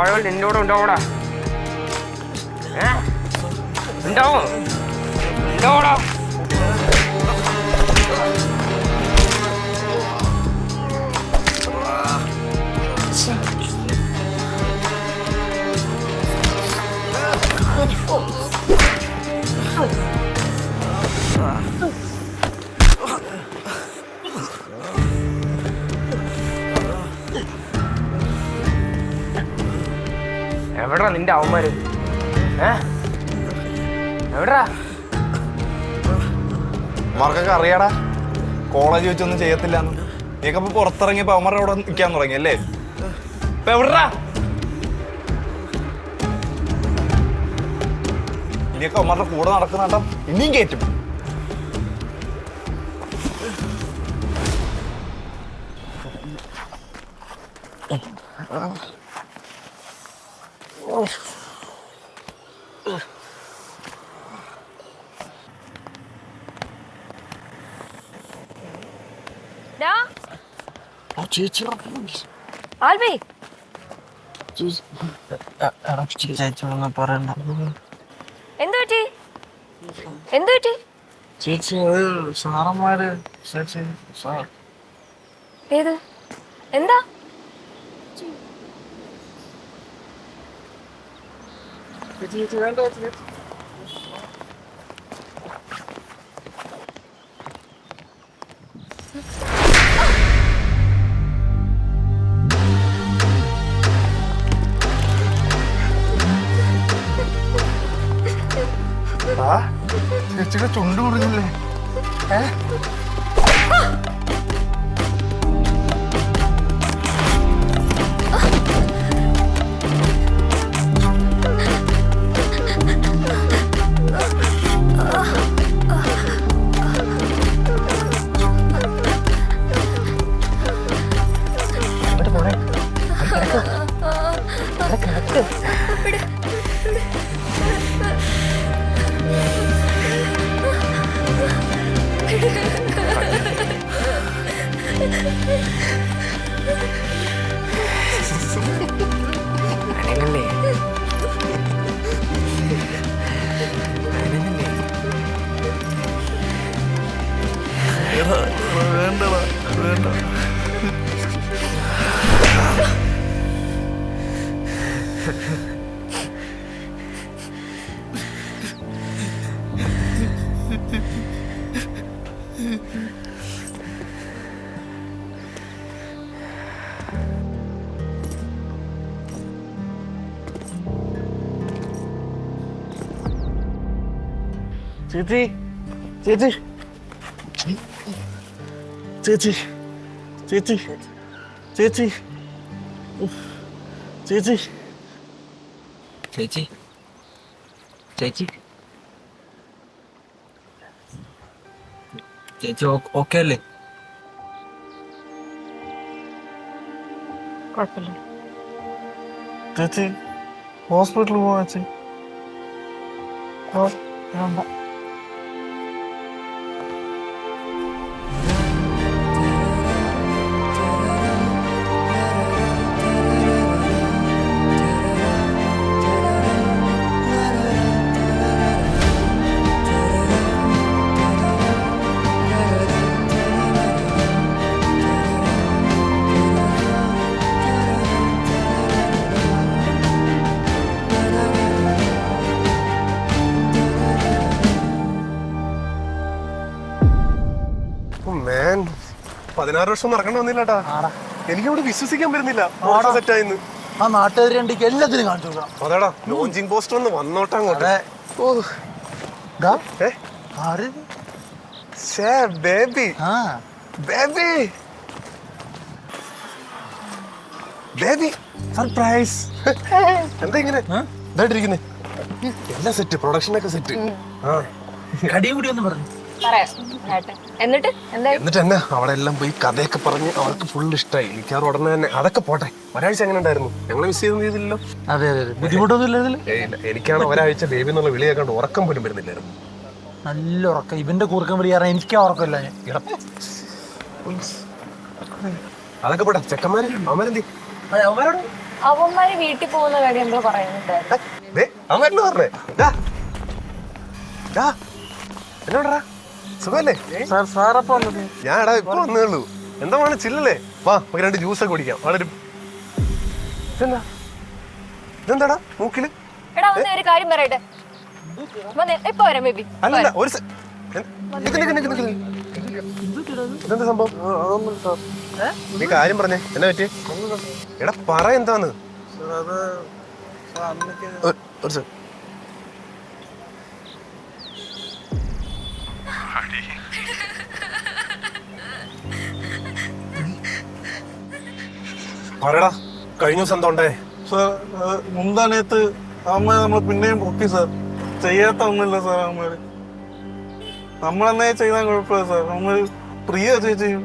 അവൾ നിന്നോട് ഉണ്ടാവൂടാ. ഉണ്ടാവും ഉണ്ടാവൂടാ. എവിടാ നിന്റെ അവന്മാര്? എവിടാ? അമ്മമാർക്കൊക്കെ അറിയാടാ കോളേജ് വെച്ചൊന്നും ചെയ്യത്തില്ലാന്ന്. നീയൊക്കെ ഇപ്പൊ പുറത്തിറങ്ങിയപ്പോ അവന്മാരുടെ അവിടെ നിൽക്കാൻ തുടങ്ങി അല്ലേ? ഇപ്പൊ എവിടാ? ഇനിയൊക്കെ അവന്മാരുടെ കൂടെ നടക്കുന്ന കേട്ടോ ഇനിയും കയറ്റും. ചേച്ചി സാറന്മാര് ഏത് എന്താ ചേച്ചിയുടെ ചുണ്ട് മുറിഞ്ഞില്ലേ? ചേച്ചി ചേച്ചി ചേച്ചി ചേച്ചി ചേച്ചി ചേച്ചി ചേച്ചി ചേച്ചി ചേച്ചി ഓക്കെ അല്ലേ? കുഴപ്പമില്ല. ചേച്ചി ഹോസ്പിറ്റലിൽ പോവാ ചേച്ചി. വേണ്ട. മാൻ 16 വർഷം മറക്കണ്ട വന്നില്ലാട്ടാ. എനിക്കവിടെ വിശ്വസിക്കാൻ പറ്റുന്നില്ല സെറ്റായിന്ന്. ആ നാട്ടുകാർ രണ്ടിക്ക് എല്ലാത്തിനും കാണിച്ചു കൊടുക്കാം. അതാടാ ലോഞ്ചിങ് പോസ്റ്റർ ഒന്ന് വന്നോട്ടെ അങ്ങോട്ട്. Baby baby baby surprise. എന്താ ഇങ്ങനെ ഇതായിട്ടിരിക്കുന്നേ? എല്ലാം സെറ്റ്, പ്രൊഡക്ഷനൊക്കെ സെറ്റ്. കടിയും കൂടി ഒന്ന് പറഞ്ഞു. എന്നിട്ട് എന്നാ അവിടെ എല്ലാം പോയി കഥയൊക്കെ പറഞ്ഞ് അവർക്ക് ഫുൾ ഇഷ്ടമായി. എനിക്കാറ് ഉടനെ തന്നെ അതൊക്കെ പോട്ടെ. ഒരാഴ്ച എങ്ങനെ ഉണ്ടായിരുന്നു? ഞങ്ങളെ മിസ് ചെയ്തില്ലല്ലോ. അതെ അതെ ബുദ്ധിമുട്ടൊന്നും ഇല്ല. എനിക്കാണ് ഒരാഴ്ച ബേബി എന്നുള്ള വിളി കേൾക്കാണ്ട് ഉറക്കം പോലും വരുന്നില്ലായിരുന്നു. നല്ല ഉറക്കം. ഇവന്റെ കൂർക്കം വിളി കാരണം എനിക്ക് ഉറക്കമില്ല. അതൊക്കെ പോട്ടെ. ചെക്കന്മാര് അവന്മാരെന്തി? അവന്മാര് വീട്ടിൽ പോകുന്ന കാര്യം എന്തോ പറയുന്നുണ്ടായിരുന്നു. അവൻ വരുന്നു പറഞ്ഞേ. എന്നോടാ സുഖല്ലേ? ഞാൻ എടാ ഇപ്പൊ വന്നേ ഉള്ളൂ. എന്താ വേണം ചില്ലല്ലേ? വാ നമുക്ക് 2 ജ്യൂസൊക്കെ കുടിക്കാം. വളരെ ഇതെന്താടാ മൂക്കില്? എടാ വന്ന ഒരു കാര്യം പറയട്ടെ. ഇപ്പൊ വരാം ബേബി. അല്ല ഒരു ഇതെന്താ സംഭവം? നീ കാര്യം പറഞ്ഞേ, എന്നാ പറ്റി? എടാ പറ എന്താന്ന്. ഒരു സെ- പറയടാ കഴിഞ്ഞ ദിവസം എന്താ ഉണ്ടായേ? സാർ മുന്താനത്ത് അമ്മ നമ്മൾ പിന്നെയും പൊക്കി സാർ. ചെയ്യാത്ത ഒന്നുമില്ല സാർ. നമ്മളെന്നേ ചെയ്താൽ കുഴപ്പമില്ല സാർ. നമ്മൾ പ്രിയ ചേച്ചിയും